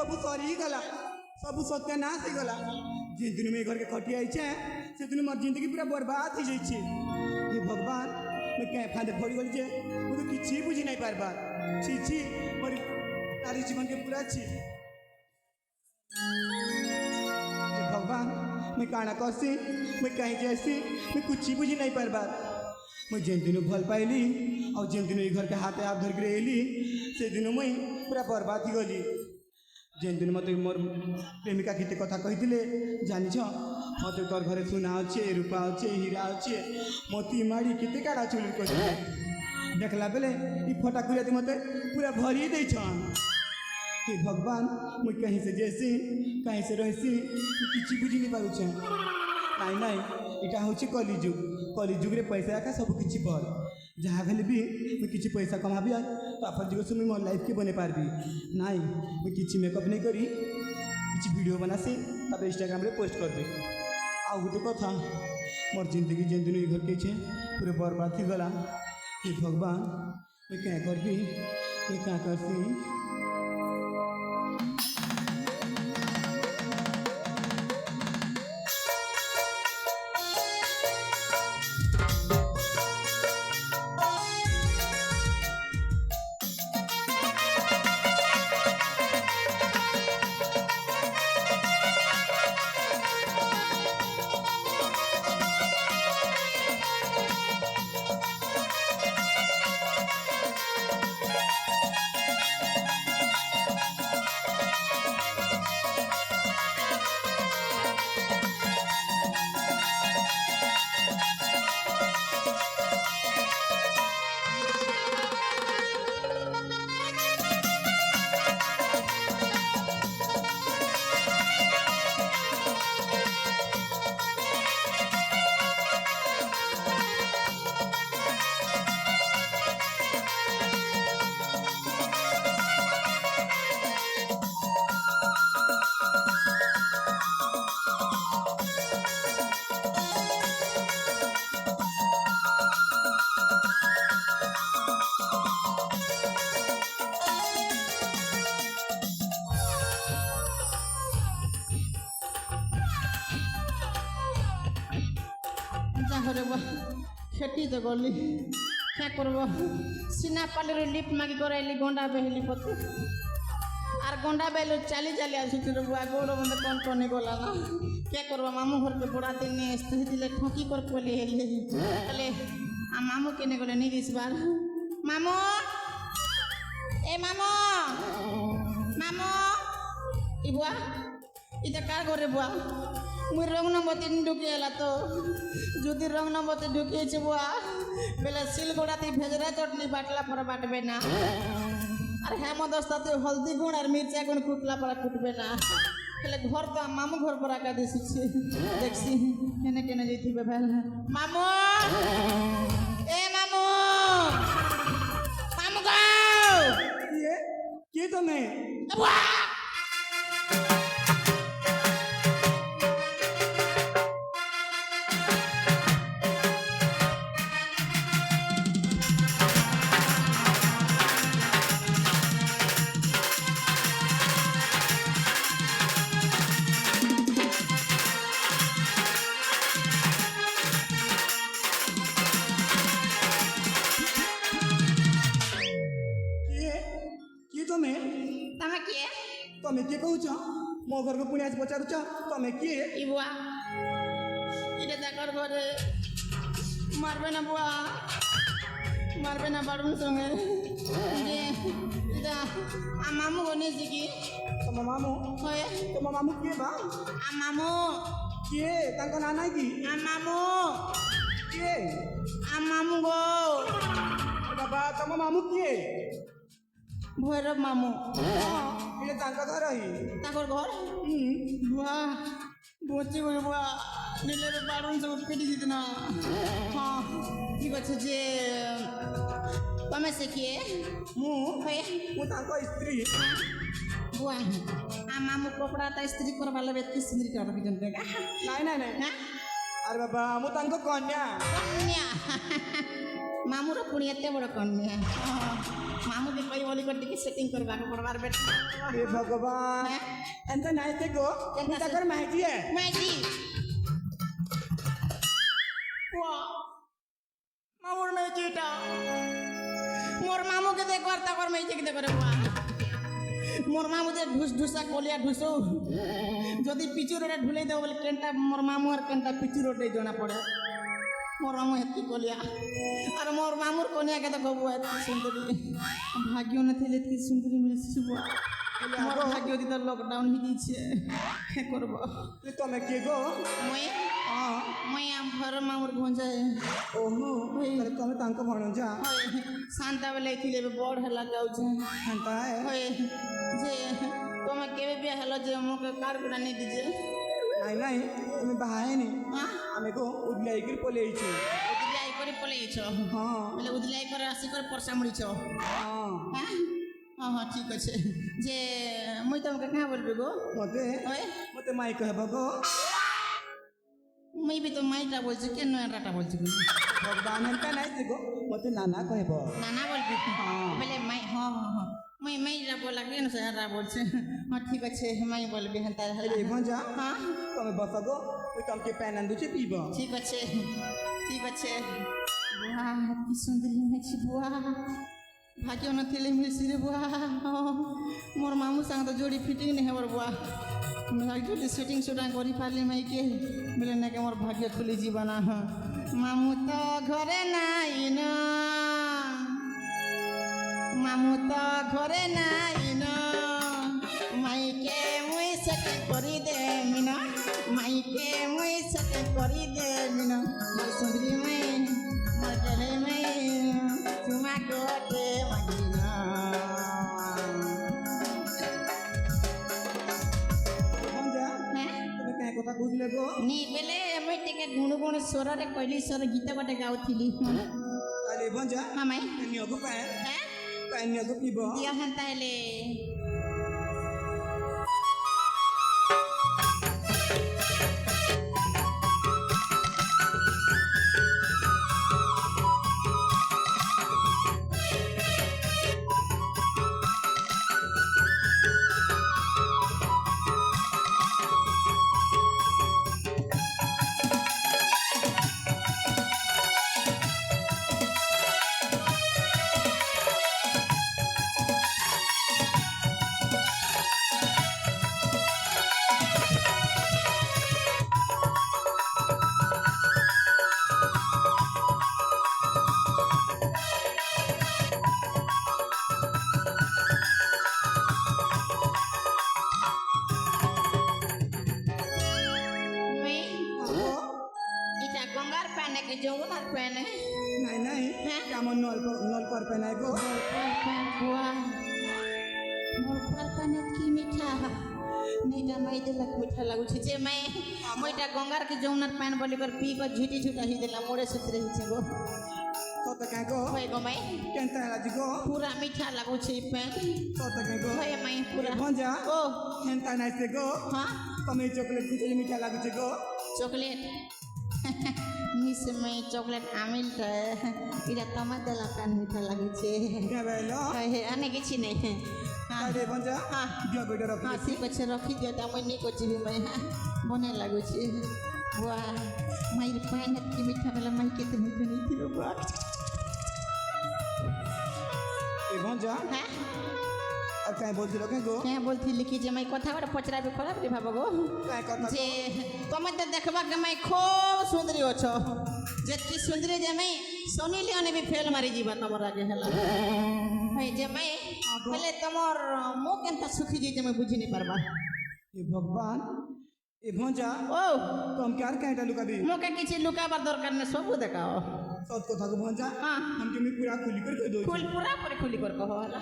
सब सरी गला सब सत्यानाश हो गला जिन दिन में घर के खटी आई से दिन मोर जिंदगी पूरा बर्बाद हो जाए हे भगवान मैं क्या फादे पड़ी गली मुझे किसी बुझी नहीं पारबार छी छी मोर नारी जीवन के पूरा छी भगवान मैं काना करसी मैं कहीं जैसी मैं कुछ बुझी नहीं पारबार मैं जिन दिन भल पाइली और जिन दिन घर के हाथ हाथ धरिक एली से दिन मुई पूरा बर्बाद हो गली जेन दिन मत मोर प्रेमिका केते कथा कही जानिछ मत तोर घरे सुना अच्छे रूपा अच्छे हीरा अच्छे मोती माड़ी केते काड़ा चुल कर देखला बेले ई फटा कुरिया मत पूरा भरी दे छन हे भगवान मुई कहीं से जैसी कहीं से रहसी किछि बुझी नहीं पारुछ नहीं नहीं इटा होछि कलिजुग रे पैसा का सब किछि पर जहाँ गले भी मुझे किसी पैसा कमाबी तो अपन जगह से मुझे मोर लाइफ के बने पारबी नाई मुझे किसी मेकअप नहीं करी किसी वीडियो बनासी तब इंस्टाग्राम रे पोस्ट करबी आ गोटे कथा मोर जिंदगी जेन दिन घर के छे पूरे बर्बाद हो गला हे भगवान मैं क्या करबी मैं क्या करसी खेती तो गली क्या करब सीना पाली लिप मागी कराइली गंडा बेहली पति आर गंडा बेहल चाली चाली आसुची बुआ गोड़ बंद कौन कौन गला ना क्या करब मामू घर के बड़ा दिन दिले ठकी कर पली हेले आ मामू केने गले नहीं दिस बार मामू ए मामू मामू ई बुआ इता कार घरे बुआ मुई रंग नंबरती ढुकिएला तो যদি রং নম্বরতে ঢুকিয়েছে বুয়া বেলা শিলগোড়াতে ভেজরা চটনি বাটলা পরে বাটবে না আর হেমদস্তাতে হলদি গুণ আর মির্চা গুণ কুটলা পরে কুটবে না তাহলে ঘর তো মামু ঘর পর আঁকা দিয়েছি দেখছি কেনে কেনে যেতে ভাই মামু এ মামু মামু গো কে তুমি বুয়া तमें किए कहूच मो घर को पुणी आज पचारुच तमें किए बुआ इटे ताकर घरे मारबे ना बुआ मारबे ना बाड़ू संगे जे इटा आ मामू गने जिकी तम मामू होय तम मामू किए बा आ मामू किए तांको नाना की आ मामू किए आ मामू गो बाबा तम मामू किए भैरव मामू इले तांका घर ही ताकर घर बुआ बोची गई बुआ नीले रे बाड़ून सब पिटी दितना हाँ ठीक अच्छे जे तमें से किए मु होय मु तांको स्त्री बुआ आ मामू कपड़ा ता स्त्री करबा लेबे की सुंदरी करबा की जन देगा नहीं नहीं नहीं अरे बाबा मु तांको कन्या कन्या ମାମୁର ପୁଣି ଏତେ ବଡ଼ କନ୍ୟା ମାମୁକେ କହି ବୋଲି କରି ଟିକେ ସେଟିଂ କରିବାକୁ ପଡ଼ବାର ବେଟା ଏ ଭଗବାନ ଏନ୍ତା ନାଇଁ ସେ ଗো କେନ୍ତା ତାଙ୍କର ମାଇଜି ଏ ମାଇଜି মামুর মেয়েটা মোর মামুকে দেখবার তারপর মেয়েকে দেখে বুয়া মোর মামু যে ঢুস ঢুসা কলিয়া ঢুসো যদি পিচু রোডে ঢুলাই দেব বলে কেনটা মোর মামু আর কেনটা পিচু রোডে জনা পড়ে মোর মামু হেতি কলিয়া আর মোর মামুর কনিয়াকে তো গবু এত সুন্দরী ভাগ্য না থিলে এত সুন্দরী মিলেছে বুয়া মোর ভাগ্য দি তো লকডাউন হয়ে গেছে কে করব তুমি কে গো মই হ্যাঁ মই আম ঘর মামুর ভঞ্জায় ଓହୋ ତାହେଲେ ତମେ ତାଙ୍କ ଭଣଜା শান্তা বেলা ଥିଲେ ଏବେ ବଡ଼ ହେଲା ଯାଉଛି ହେନ୍ତା ଏ ହଏ ଯେ ତମେ କେବେ ବି ହେଲ ଯେ মোক କାର ଗୁଡ଼ା ନେଇ ଦିଜେ ନାଇଁ ନାଇଁ ତମେ ବାହା ହେଇନି ହଁ ଆମେ କో ଉଦଲାଇକିରି ପଲେଇଛୁ ଉଦିলাই କରି ପଲେଇଛ ହଁ ବୋଲେ ଉଦିলাই କରି ଆସିକରି ପର୍ସା ମୁଡ଼ିଛ ହଁ ହଁ ହଁ ଠିକ୍ ଅଛି ଯେ ମୁଇଁ ତମକେ କାଁ ବୋଲବି ଗো ମତେ ହଏ ମତେ ମାଇ କହିବ ଗো ମୁଇଁ ବି ତ ମାଇଟା ବୋଲছি କେ ନୟାଟା ବୋଲছি ଭଗବାନ ହେନ୍ତା ନାଇଁ ସେ ଗো ମତେ ନାନା କହିବ ନାନା ବୋଲବି ବୋଲେ ମାଇ ହଁ ହଁ ହଁ ମୁଇଁ ମାଇଟା ବୋଲା କେନ ସେରା ବୋଲছে ହଁ ଠିକ୍ ଅଛି ମାଇ ବୋଲବି ହେନ୍ତା ହେଲେ ଭଣଜା ହଁ ତମେ ବସ ଗো ମୁଁ ତମକେ ପ୍ୟାନ୍ ଆନ୍ଦୁଛି ପିଇବ ঠিক আছে ঠিক আছে বুয়া কি সুন্দরী মেছি বুয়া ভাগ্য নথিলে মিলছি রে বুয়া মোর মামু সাং তো জোড়ি ফিটিং নেই হবার বুয়া যদি সেটিং সুটাং করি পারলি মাইকে বলে নাকি মোর ভাগ্য খুলি যাবা না মামু তো ঘরে নাই ন মামু তো ঘরে নাই ন মাইকে মুই সেটিং করি দে মিনা মাইকে মুই সেটিং করি দে মিনা মোর সুন্দরী মাই মোর গেলে মাই চুমা কোটে মাগিনা ଭଣଜା হ্যাঁ ତମେ କାହିଁ କଥା କହୁଥିଲେ ଗো নি বেলে মুই টিকে গুণু গুণু স্বରରେ কইলি স্বর গীত গটে গাউଥିଲି ତାହେଲେ ଭଣଜା হ্যাঁ মাই ନିଅକୁ ପ୍ୟାନ୍ হ্যাঁ ପ୍ୟାନ୍ ନିଅକୁ ପିଇବ ଦିଅ ହେନ୍ତା ହେଲେ মুই গো এটা গঙ্গার প্যানে কি যমুনার প্যানে ନାଇଁ ନାଇଁ হ্যাঁ? আমার নলকর প্যান আই গো বুয়া মোর পানে কি মিঠা নেইটা মাই দেলা মিঠা লাগুছে যে মাই মইটা গঙ্গার কি যমুনার প্যান বলি কর পি কর ঝুটি ঝুটা হি দেলা মোরে সুতরে হিছে গো সতে কাই গো হয়ে গো মাই কেনতা আজি গো পুরা মিঠা লাগুছে এই প্যান সতে কাই গো হয়ে মাই পুরা ভঞ্জা ও হেনতা নাই সে গো হ্যাঁ তুমি চকলেট কুচলি মিঠা লাগুছে গো চকলেট মিস মাই চকলেট আমিলটা এটা তোমার দেলা প্যান মিঠা লাগুছে কেবেলো আনে কিছু নেই হ্যাঁ আরে ভঞ্জা হ্যাঁ দিও গোটা রখি ହଁ ଠିକ୍ ଅଛି ରଖିଦିଅ ତା ମୁଇଁ ନେଇ କରିଯିବି ମାଇ ବଢ଼ିଆ ଲାଗୁଛି ବୁଆ ମାଇର ପାଣି ଏତିକି ମିଠା ବେଲା ମାଇ କେତେ ମିଠା ନେଇଥିବ ବୁଆ এ ভঞ্জা হ্যাঁ আর কাই বলছিল কে গো হ্যাঁ বলଥିଲି কি যে মাই কথা ଗୋଟେ ପଚରାବି ଖରାପ ରେ ଭାବ গো কাই কথা যে ତମେ ତ ଦେଖବାକେ ମାଇ ଖୁବ୍ ସୁନ୍ଦରୀ ଅଛ ଯେତିକି ସୁନ୍ଦରୀ ଯେ ମାଇ ସନି ଲିଓନେ ବି ଫେଲ୍ ମାରିଯିବା ତମର ଆଗେ ହେଲା ଭାଇ ଯେ ମାଇ ହେଲେ ତମର ମୁଁ କେନ୍ତା ସୁଖୀ ଯାଇଛେ ମୁଇଁ ବୁଝି ନି ପାରବା এ ভগবান এ ভঞ্জা ও তুম কার কাইটা লুকাবি মোকে କିଛି ଲୁକାବାର দরকার নেই ସବୁ দেখাও সত কথা গো ভঞ্জা হ্যাঁ हमके मैं पूरा खुली कर कह दो ফুল পুরা করে খুলি কর কহ ହେଲା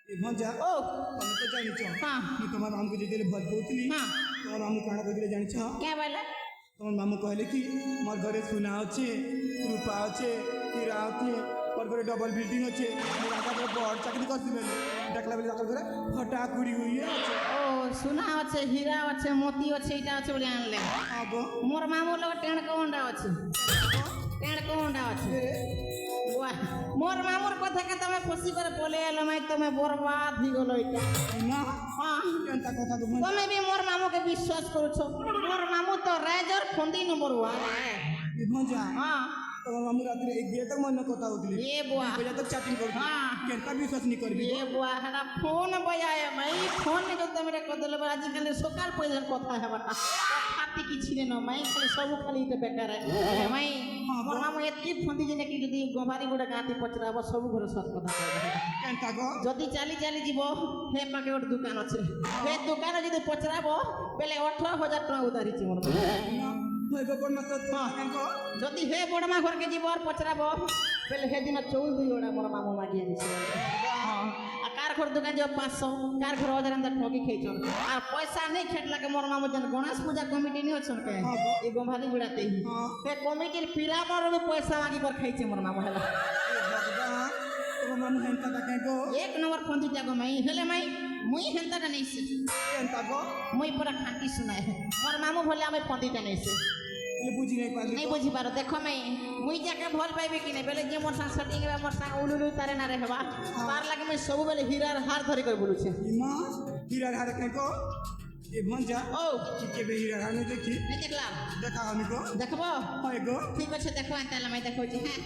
এ ভঞ্জা ও তুমি তো জানিছ হ্যাঁ ମୁଁ তোমার মামুকে যেতে ভল কହୁଥିଲି হ্যাঁ তোমার মামু কাଣା কইলে জানিছ কে বলে তোমার মামু কহিলে কি মোর ঘরে সোনা আছে রূপা আছে হীরা আছে মোর ঘরে ডবল বিল্ডিং আছে মোর আগে বড় চাকরি করছি বেলে দেখলা বেলে তার ঘরে ফটা কুড়ি হইয়ে আছে ও সোনা আছে হীরা আছে মোতি আছে এটা আছে বলে আনলে আগো মোর মামু লোক টেণ কমন্ডা আছে কেন কোনটা আছে বাহ মোর মামুর কথাকে তুমি খুশি করে বলে এলো মাই তুমি বরবাদ হয়ে গেল এটা না হ্যাঁ কেনতা কথা তো ভঞ্জা তুমি বি মোর মামুকে বিশ্বাস করছো মোর মামু তো রাজর ফন্দি নম্বর 1 ভঞ্জা হ্যাঁ তোমার মামু রাত্রে এই বিয়ে তক মনে কথা হতলি এ বুয়া বলে তো চ্যাটিং করবি হ্যাঁ কেনতা বিশ্বাস নি করবি এ বুয়া হেডা ফোন বজায় মাই ফোন নে যদি তুমি কথা দেলে আজকাল সকাল পর্যন্ত কথা হেবাটা খাতি কিছু নে না মাই খালি সব খালি এটা বেকার মাই মোর মামু এতকি ফন্দি যে নাকি যদি গোবারি গুড়া গাঁতি পচরাব সব ঘরে সৎ কথা কইবে কেনতা গো যদি চালি চালি যাব হে পাকে ওর দোকান আছে হে দোকানে যদি পচরাব বেলে 18,000 টাকা উধারিছি মোর মামু না মই গোপন মত কেনকো যদি হে বড়মা ঘরকে যাব আর পচরাব বেলে হে দিন 14 ওড়া মোর মামু মাগি আনিছে আর কার ঘর দোকান যাব 500 কার ঘর 1000 अंदर ठोकी खेचन আর পয়সা নেই খেটলা के मोर मामू जन गणेश पूजा कमिटी नहीं होछन के ए गोभाली गुड़ाते ही ते कमिटीर पिरामर भी पैसा मागी कर खाइছে मोर मामू हेला ভগবান তোমার মামু হেনতা কেনকো एक नंबर फंदी जागो माई हेले माई मुई हेंताटा नेइसे কেনতা গো मुई पूरा खांटी सुनाए मोर मामू भले आमे फंदीटा नेइसे বলে বুঝি নাই পারলি नहीं बुझी पारो देखो माई मुई जाके भल पाइबे कि नहीं बेले जे मोर संग सेटिंग बे मोर संग उलुलु तारे ना रे हेबा तार लागे मैं सब बेले हीरार हार धरि कर बोलुछे ইমা হীরার হারে কেনকো এ ভঞ্জা ओ কি কে বে হীরার হারে দেখি नहीं देखला দেখা আমি গো देखबो হয় गो ठीक আছে দেখো তাহলে মাই দেখো জি হ্যাঁ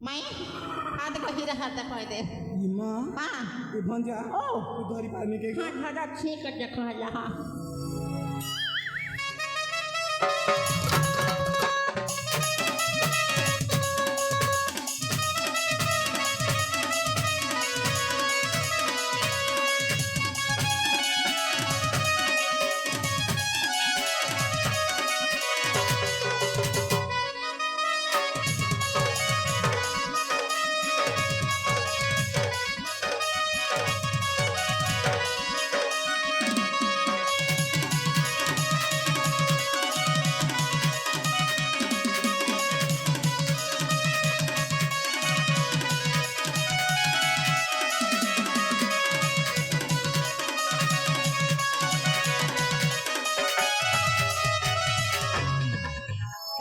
মাই आ देखो हीरा हाथ देखो दे ইমা हां এ ভঞ্জা ओ তুই ধরি পারমি কে हां दादा ठीक है देखो हला हां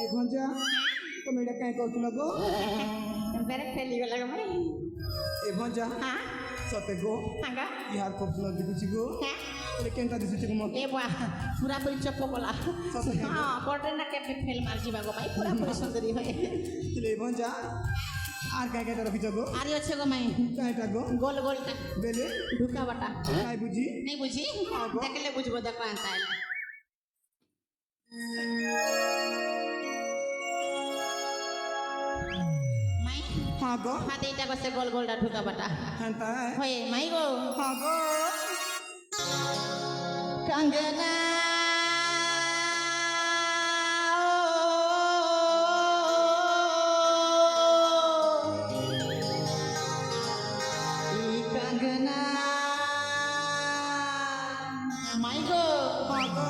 এ ভঞ্জা তুমি এটা কেন করছিল গো বেরে ফেলি গলা মাই এ ভঞ্জা हां সতে গো हांगा ইহার করছিল দেখুছি গো हां বলে কেনতা দিছি গো মত ए बुआ पूरा पूरी चप्पो गला সতে हां कोटे ना के फेल मार जीवा गो भाई पूरा पूरी सुंदरी होय এ ভঞ্জা আর কাই কাই রাখি যাগো आरी अच्छे गो माई কাইটা গো गोल गोल का বেলে ढुका बटा কাই বুঝি नहीं बुझी देखले बुझबो देखो अंता आइला माई হ্যাঁ গো हाथ एटा को से गोल गोल डा ढुका बटा হেনতা होय माई गो হ্যাঁ গো कंगना कंगना माई गो হ্যাঁ গো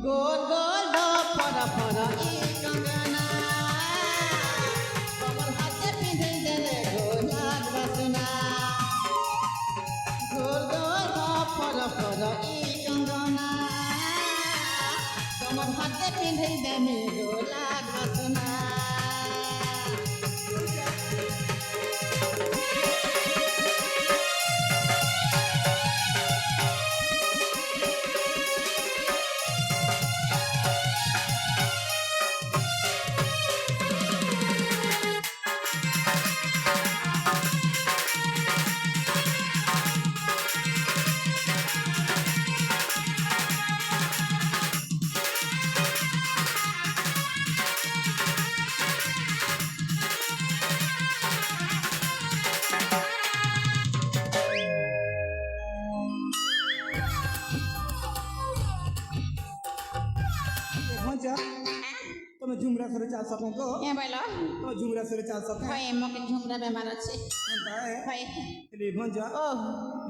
गोल गोल डो फरा फरा ई कंगना कमर हाथे पिंधे दे गोलाग बसना गोल गोल डो फरा फरा ई कंगना कमर हाथे पिंधे दे गोलाग बसना এ ভঞ্জা তুমি ঝুমরা সরে চাল সকে গো ए बैलो তুমি ঝুমরা সরে চাল সকে भाई मके झुमरा बेमार আছে হেনতা भाई এ ভঞ্জা ओ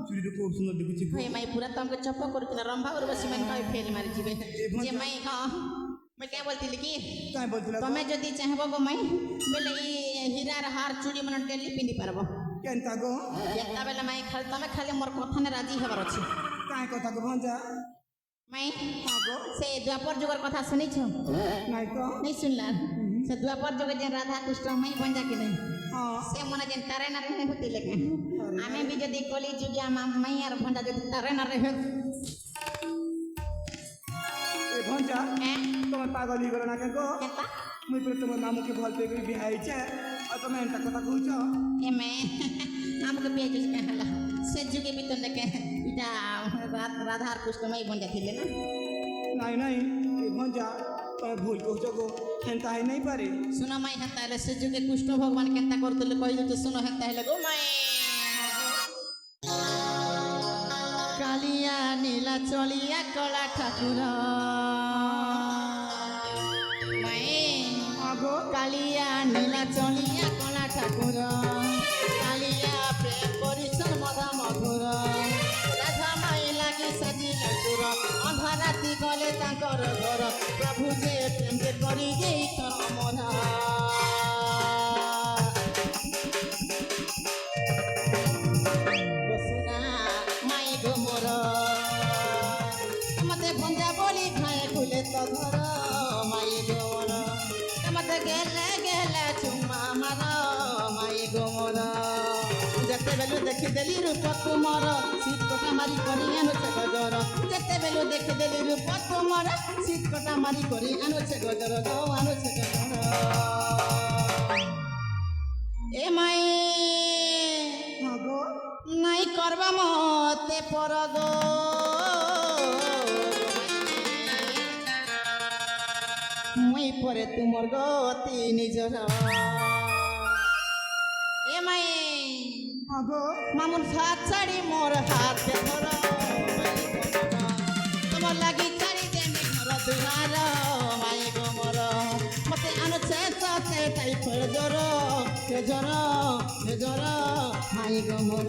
চুরি তো খুব সুন্দর দেখুছি গো भाई माई पूरा तमके चप्पो करकिना रंभा और बसी मन काई फेल मारी जीवे जे माई हां मैं क्या बोलती कि କାଇଁ ବୋଲୁଥିଲା ତମେ ଯଦି ଚାହିଁବ ଗো ମାଇ ବେଲେ ଇ ହୀରାର ହାର ଚୁଡ଼ି ମାନେ ଡେଲି ପିନ୍ଧି ପାରବ କେନ୍ତା ଗো ଯେତେବେଳେ ମାଇ ଖାଲି ତମେ ଖାଲି ମୋର କଥାନେ ରାଜି ହେବାର ଅଛି କାଇଁ କଥା ଗো ଭଞ୍ଜା ମାଇ ହଁ ଗো ସେ ଦ୍ୱାପର ଯୁଗର କଥା ଶୁଣିଛ ନାଇଁ ତ नहीं सुनला से द्वापर जुग जे राधा कृष्ण मई बन जा कि नहीं ହଁ से मन जे तारे ना रहे होती लेकिन हमें भी जदी कली जुग मई और भंडा जदी तारे ना रहे ଏ ଭଞ୍ଜା हैं ତମେ ପାଗଲ ହେଇଗଲ ନା କେଁ ଗो केता ମୁଇଁ ପୁରା ତମ ମାମୁକେ ଭଲ ପାଇକରି ବିହା ହେଇଛେ ଆଉ ତମେ ଏନ୍ତା କଥା କହୁଛ ए मैं हमको भी जुग के हला से जुगे भी तो लेके इटा राधा और कृष्ण मई बन जाथिले ना ନାଇଁ ନାଇଁ ଏ ଭଞ୍ଜା ତମେ ଭୁଲ କହୁଛ ଗो ଏନ୍ତା ହେଇ ନାଇଁ ପାରେ सुनो मई हता ले से जुगे कृष्ण भगवान केता करतले कहि तो सुनो हता ले गो मई कालिया नीला चलिया कला ठाकुर मई ହଁ ଗो कालिया नीला चलिया कला ठाकुर कालिया प्रेम परिचर मधा मधुर राधा माई लागी सजिले चुर अंधा राति गले तांकर घर प्रभु जे प्रेम जे करी देई तमरा बसुना माई गो मोर मते भंजा बोली खाए खुले तो घर माई गो मोर मते गेले गेले चुम्मा मार माई गो मोर जेते बेलु देखि देली रूप तुमर सीट कटा मारी करी आनो छे गजर जेते बेलु देखि देली रूप तुमर सीट कटा मारी करी आनो छे गजर गो आनो छे गजर ए माई ହଁ ଗो নাই করবা মতে পরগ মই পরে তুমর গতি নিজর এ মাই ହଁ গো মামুন সাত ছাড়ি মোর হাতে ধর তোমার লাগি ছাড়ি দেমি ঘর দুয়ার মাই গো মোর মতে আনছে সাথে তাই ফের জর মাই গো মোর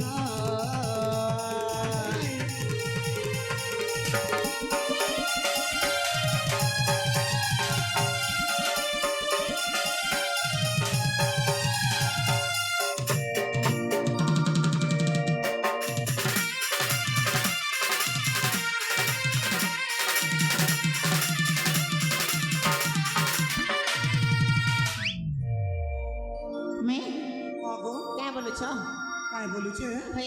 मैं ହଁ ଗো क्या बोलू छ କାଇଁ ବୋଲୁଛେ हे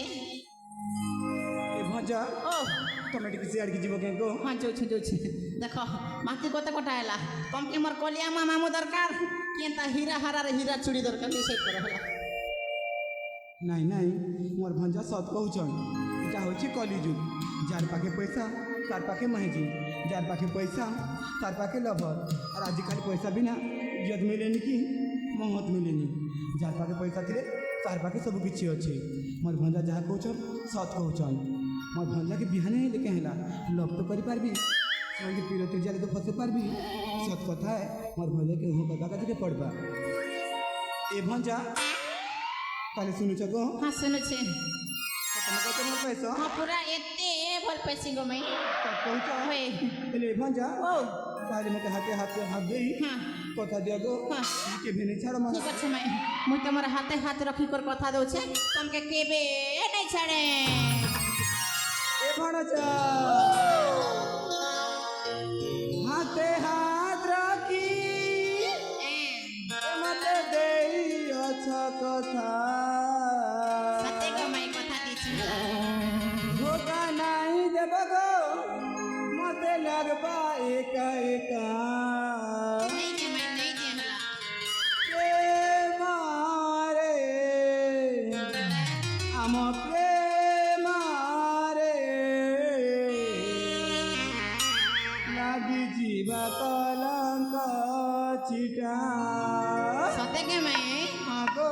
ଏ ଭଞ୍ଜା ओ ତମେ ଟିକେ ସିଆଡ଼ିକି ଯିବ କେଁ ଗೋ हाँ जोछि देख माती कत कटा हैला कम के मोर कलिया मामू दरकार केनता हीरा हारा रे हीरा चूड़ी दरकार डिसाइड कर होला ନାଇଁ ନାଇଁ ମୋର ଭଞ୍ଜା ସତ କହୁଛନ୍ ଏଇଟା ହେଉଛି କଲିଯୁଗ ଯାର ପାଖେ ପଇସା ତାର ପାଖେ ମହେଜି ଯାର ପାଖେ ପଇସା ତାର ପାଖେ ଲଭର আর ଆଜିକାଲି ପଇସା ବିନା ଇଜ୍ଜତ ମିଳେନି କି ମହତ ମିଳେନି ଯାର ପାଖେ ପଇସା ଥିଲେ ତାର ପାଖେ ସବୁ କିଛି ଅଛି ମୋର ଭଞ୍ଜା ଯାହା କହୁଛନ୍ ସତ କହୁଛନ୍ ମୋର ଭଞ୍ଜାକେ ବିହାନେ ହେଲେ କେଁ ହେଲା ଲଭ୍ ତ କରିପାରିବି ସେମାନେ ପିରତି ଜାଲେ ତ ଫସେଇ ପାରବି ସତ କଥା ହେ ମୋର ଭଞ୍ଜାକେ ହଁ କଥା ଟିକେ ପଡ଼ବା ଏ ଭଞ୍ଜା ତାହେଲେ ଶୁଣୁଛ ଗো हाँ सुनु छे ତମେ କହୁଛ ମୋର ପଇସା हाँ पूरा एते भल पैसी गो मैं କହୁଛ होए ହେଲେ ଭଞ୍ଜା ओ ତାହେଲେ ମୋତେ ହାତ ଦେଇ हाँ କଥା ଦିଅ ଗो हाँ କେବେ ନେଇ ଛାଡ଼ ठीक अच्छे मैं मुई तमर हाथे हाथ रखी कर कथा दउ छे तुमके केबे नहीं छाड़े ଏ ଭଣଜା ହାତେ ହାତ ରଖି ମୋତେ ଦେଇଅଛ କଥା सत्य गो मैं कथा दीछि ଧୋକା ନାହିଁ ଦେବ ଗো ମୋତେ ଲାଗବା ଏକା ଏକା नहीं जे मैं नहीं जे हला ପ୍ରେମରେ ଆମ ପ୍ରେମରେ ଲାଗିଯିବା କଲଙ୍କ ଚିଟା सत्य के मैं ହଁ ଗो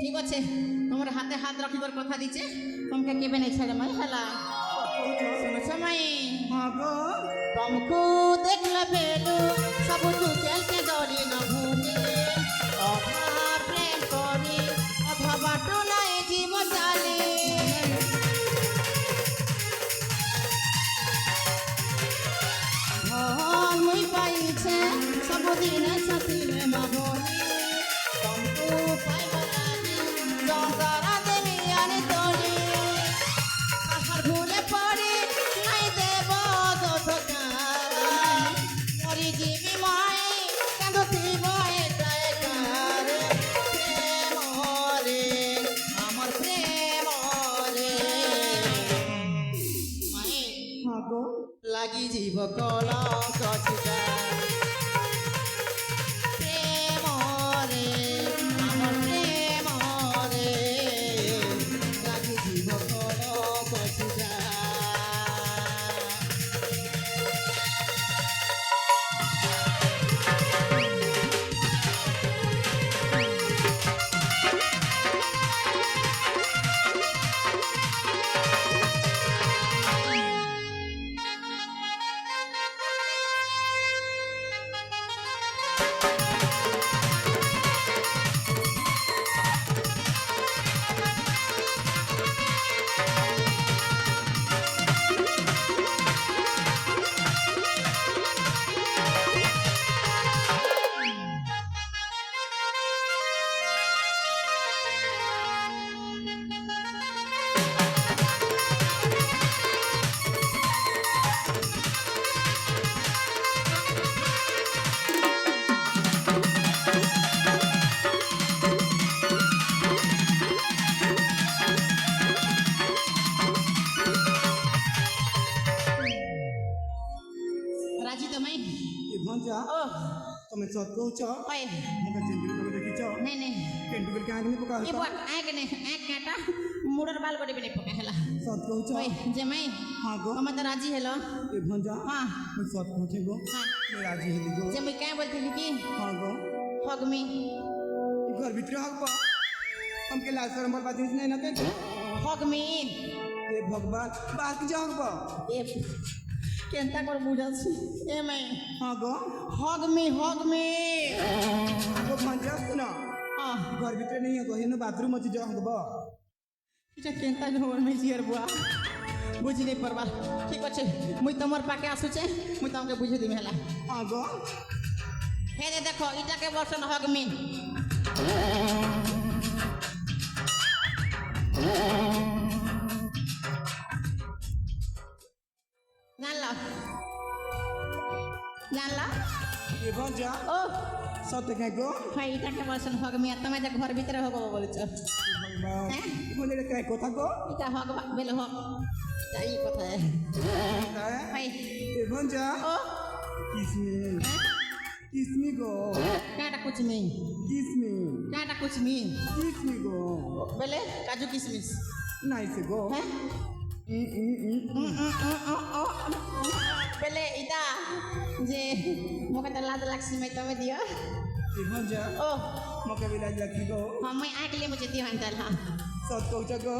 ঠিক আছে তোমার হাতে হাত রাখিবার কথা দিছে তোমাকে কেবে নাই ছাড়ে মাই হেলা শুনো সময় তমকু দেখলে পেলু সবু তু কেলকে দরি ন ভূমি অভার প্রেম করি অথবা বাটু নাই জীব চালি ধন মুই পাইছে সবুদিন সাথিলে মহনি তমকু পাইবা লাগি জঙ্গরা দেবি আনি তলি কাহার ভুলে পড়ি নাই দেব দোধকা মরি জীবি মাই কাঁদুথিব এটা একারে প্রেম রে আমার প্রেম রে মাই লাগি জীব কলঙ্ক ছিটা প্রেম রে আমার প্রেম রে লাগি জীব কলঙ্ক ছিটা রাজি তুমি ଭଞ୍ଜା ଓ ତମେ ସତ କହୁଛ ওই ମୁଁ ଚିନ୍ତିତ ତମେ ଦେଖିଛ নে নে କେଣ୍ଡୁକଲ କାହିଁକି ପକାଉଛ এ বুয়া এক নে এক কাটা মুড়ের বাল করে বিনে পকা হেলা ସତ କହୁଛ ওই যে মাই ହଁ গো তুমি তো রাজি হেলো ଏ ଭଞ୍ଜା হ্যাঁ ମୁଁ ସତ କହୁଛି ଗো হ্যাঁ ମୁଁ ରାଜି ହେଲି ଗো যে মুই কাই বলছিলি কি ହଁ গো হগমি ଏ ଘର ଭିତରେ ହବ ତମକେ ଲାଜ ସରମ ବରବାଦ ଜିନିଷ ନାଇଁ ନକେ হগমি ଏ ଭଗବାନ ବାହାରକୁ ଯା ହବ এ কেনতা করে বুঝাছি এ মাই ହଁ গো হগমি ଆଗ ଭଞ୍ଜା ଶୁଣ হ্যাঁ ଘର ଭିତରେ ନେଇ ହବ ହେନ ବାଥରୁମ ଅଛି ଯା ହବ এটা কেনতা হবর মাই জিয়ার বুয়া বুঝি নাই পারবা ঠিক আছে মুই তোমার পাকে আসুছে মুই তোমাকে বুঝে দিমি হেলা ହଁ গো হে দে দেখো এটাকে বসন হগমি জানলা জানলা এ ভঞ্জা ও সত্যি কাই গো ভাই এটাকে বলছেন হগ মিয়া তুমি যে ঘর ভিতরে হগ বলেছ ভগবান হ্যাঁ? এ ভঞ্জা কাই কথা গো এটা হগ বেলে হগ তাই কথা ভাই এ ভঞ্জা ও কিসমি হ্যাঁ? কিসমি গো কাটা কুছ নেই কিসমি কাটা কুছ নেই কিসমি গো বেলে কাজু কিশমিশ নাইসে গো হ্যাঁ বেলে এটা যে মোকে তো লাজ লাগছে मैं তুমি দিও এ ভঞ্জা ও মকে বিলাজ লাগি গো हाँ मैं आके लिए मुझे दियो हंतल हाँ সত কৌচ গো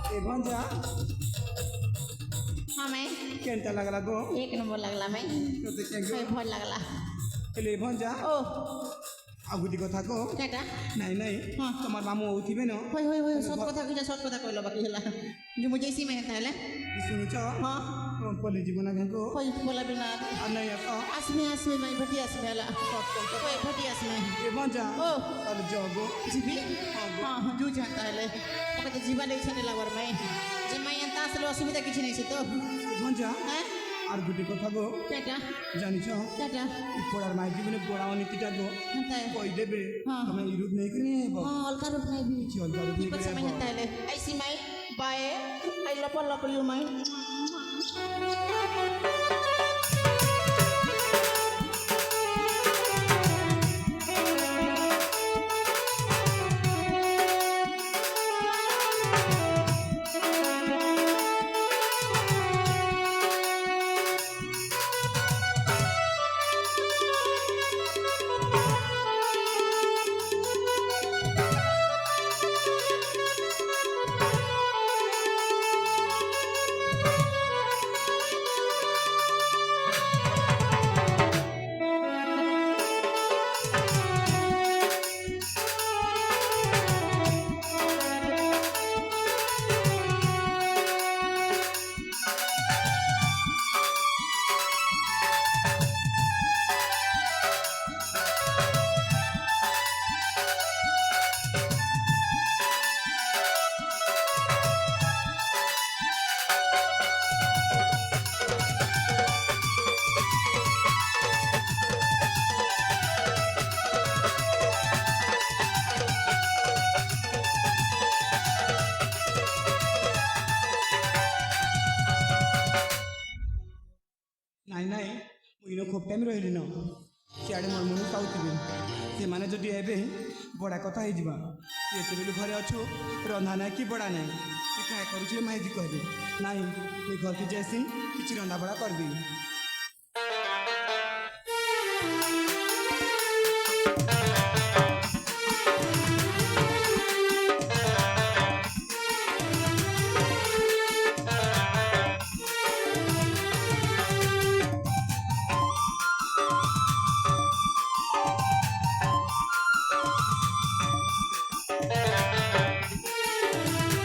এ ভঞ্জা हाँ मैं কেনটা লাগলা গো एक नंबर लगला मैं সত্যি কাই গো मैं भर लगला এলে ভঞ্জা ओ আগুদি কথা গো কেটা নাই নাই হ্যাঁ। তোমার মামু উঠিবে না होय होय होय सत কথা কইলা सत কথা কইলো বাকি হলা যে মুझे इसी में তাহলে শুনুছ हाँ পলি জীবন গো होय बोला बिना আর নাই আস आसमे मैं भटी आसमे हला होय भटी आसमे এ ভঞ্জা ओ আর জগো जीबी हाँ हाँ जू जानता है ओके तो जीवा नहीं छने लागवर मैं जे मैं अंता असले असुविधा किछि नहीं छै तो এ ভঞ্জা हैं আর গুটি কথা গো केटा জানিছ केटा পড়ার মাই জীবনে পড়া অনীতিটা গো हंता है কই দেবে হ্যাঁ। তুমি ইরুদ নেই করে নিয়ে हाँ अलका रूप नहीं भी কি অলগা রূপ নেই Ipat করে sa mga tele. Ay si May, bae. Ay lopo yung May. নাই নাই মুই ইনো খুব টাইম রহিলি ন সিଆଡ଼େ ମୋର ମନକୁ ପାଉଥିବେ ସେମାନେ ଯଦି ଏବେ ବଡ଼ା କଥା ହେଇଯିବା ତୁ ଏତେବେଲୁ ଘରେ ଅଛୁ ରନ୍ଧା ନାହିଁ କି ବଡ଼ା ନାହିଁ ତୁ କାଁ କରୁଛୁ ମାଇଜି କହିବେ ନାଇଁ ମୁଇଁ ଘରକୁ ଯାଏସି କିଛି ରନ୍ଧା ବଡ଼ା କରିବି